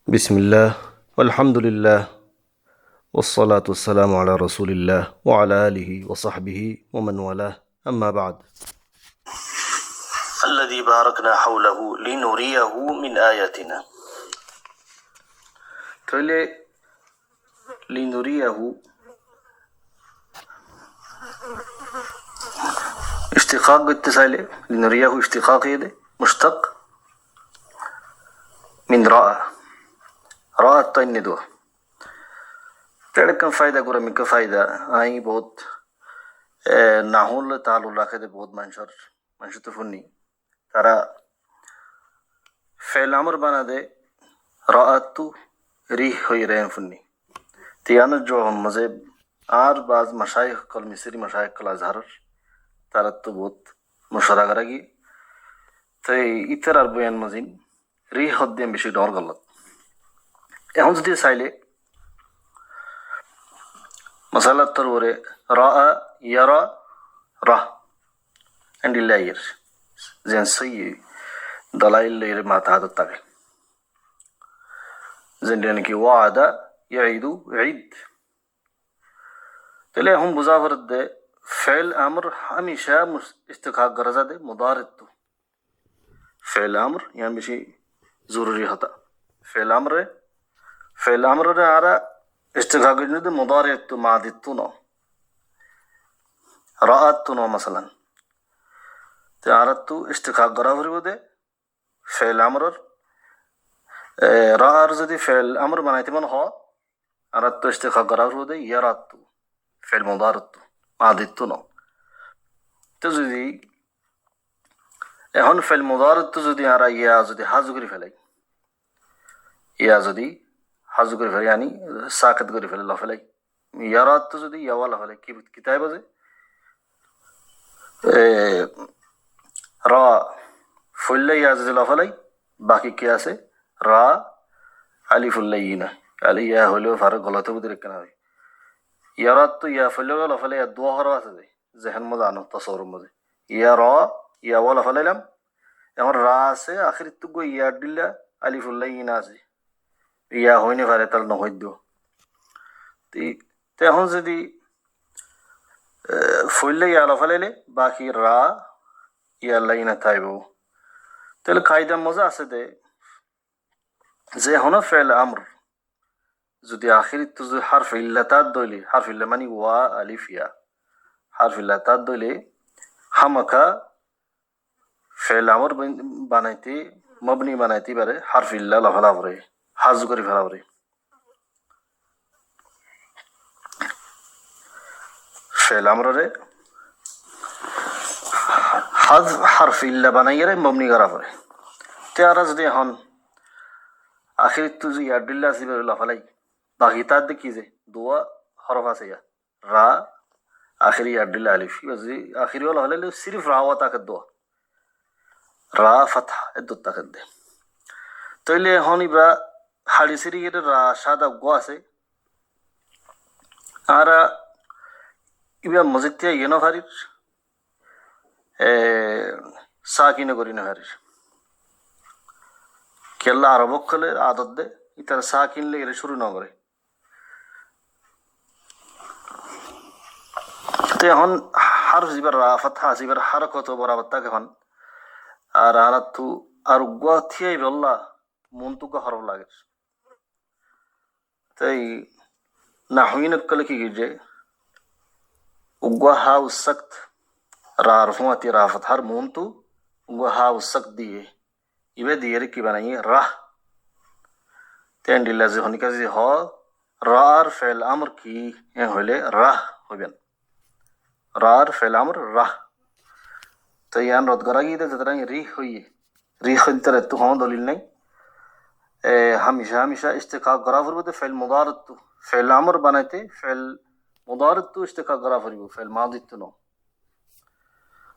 বিসমিল্লাহ আলহামদুলিল্লাহ ওয়াসসালাতু ওয়াসসালামু আলা রাসূলিল্লাহ ওয়া আলা আলিহি ওয়া সাহবিহি ওয়া মান ওয়ালাহ আম্মা বা'দ الذي باركنا حوله لنريه من آياتنا তাহলে লিনুরিয়াহু ইশতিকাক করতে চাইলে লিনুরিয়াহু ইশতিকাক এদে মুশতাক من رأى التندو كم فايدة قرأ من كفايدة أي بود نحول تعالوا الله كده بود منشر تفني ترى فعل أمر بنا ده رأتو ريح هي رين فني تيانا جو هم مذهب آر باز مشايخ کل مصری مشايخ کل أزهر ترى تو بود مشارع كراگي تي إتر أربعين مزين ريح هديم بشي دور غلط এখন যদি চাইলে মশালাত্তর ওরে রা ইয়ারা রাহ এন্ডিলাইর যেন সই দলাইলের মাথা হাত থাকে যেন নাকি ওয়াদা ইয়াইদু ঈদ তাহলে এখন বুঝাবার দে ফেল আমর হামেশা ইস্তিকাক গরজা দে মুদারিত তো ফেল আমর ইয়ান বেশি জরুরি হতা فعل أمر على استقاق جنود مضارع ماضي نو رأت نو مثلا تعرضت استقاق غرافر بده فعل أمر رأى زدي فعل أمر بنايت من هو أردت استقاق غرافر بده يرات فعل مضارع ماضي نو تزدي هون فعل مضارع تزدي على يا زدي حذف فعل يا زدي হাজু করে ফেলে yani সাকাত করে ফেলে লাফালাই ইয়ারাত তো যদি ইয়াওয়া লাফালাই কি কিতাব আছে রা ফুল্লা ইয়া যদি লাফালাই বাকি কি আছে রা আলিফুল্লাইনা আলি ইয়া হলো ফারক গলতে বুঝে রেখে না ইয়ারাত তো ইয়া ফুল্লা লাফালাই দোয়া হরফ আছে জেহন মধ্যে আনো তাসawwur মধ্যে ইয়া রা ইয়াওয়া লাফালাইলাম এখন রা আছে আখির তো গো ইয়া দিলা আলিফুল্লাইনা আছে ইয়া হইনি পারে তার নহদ্য তো এখন যদি ফুললে ইয়া লাফালাইলে বাকি রা ইয়া লাইনা থাইব তাহলে কায়দা মজা আছে দে যে হন ফেল আমর যদি আখির তো যদি হারফ ইল্লাতাত দইলে হারফ ইল্লা মানে ওয়া আলিফ ইয়া হারফ ইল্লাতাত দইলে হামাকা ফেল আমর বানাইতে মবনি বানাইতে পারে হারফ ইল্লা লাফালা পরে হাজ করে ফেলা পরে ফেল আমরে হাজ হারফ ইল্লা বানাইয়ারে মবনি করা পরে তেরা যদি এখন আখির তো যে ইয়াদিল্লা আসিবে লাফালাই বাকি তার দেখি যে দোয়া হরফ আছে ইয়া রা আখিরি ইয়াদিল্লা আলিফ যদি আখিরি ওলা হলে সিরিফ রাওয়া তাকে দোয়া রা ফাতহা এদ তাকে দে তাইলে এখন ইবা হাড়িসিরি এর রা সাদা গো আছে আর ইবা মজিতিয়া ইয়েনো হারির সাকিনে করি না হারির কেল্লা আরবক কলে আদত দে ইতার সাকিনলে এর শুরু না করে তো এখন হারফ জিবার রা ফাতহা জিবার হারকত বরাবর তাকে এখন আর আরাতু আর গো থিয়াই বল্লা মনতুকা হরফ লাগে তাই নাহইনত কলে কি গিয়ে উগা হা উসক্ত রা রফমাতি রা ফাতহার মনতু উগা হা উসক্ত দিয়ে ইবে দিয়ে কি বানাই রাহ তেন দিলা যে হনিকা যে হ রার ফেল আমর কি এ হইলে রাহ হইবেন রার ফেল আমর রাহ তো ইয়ান রদ করা গিয়ে যতরাং রি হইয়ে রি হইতে তো হন দলিল নাই हमेशा इस्तिकाक गराफर बदे फेल मुदारत तो फेल अमर बनाते फेल मुदारत तो इस्तिकाक गराफर बो फेल मादी तो नो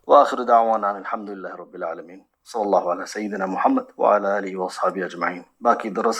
वाखिर दावाना अल्हम्दुलिल्लाहि रब्बिल आलमीन सल्लल्लाहु अला सय्यिदिना मुहम्मद व अला आलिहि व अस्हाबिहि अजमाइन बाकी दरस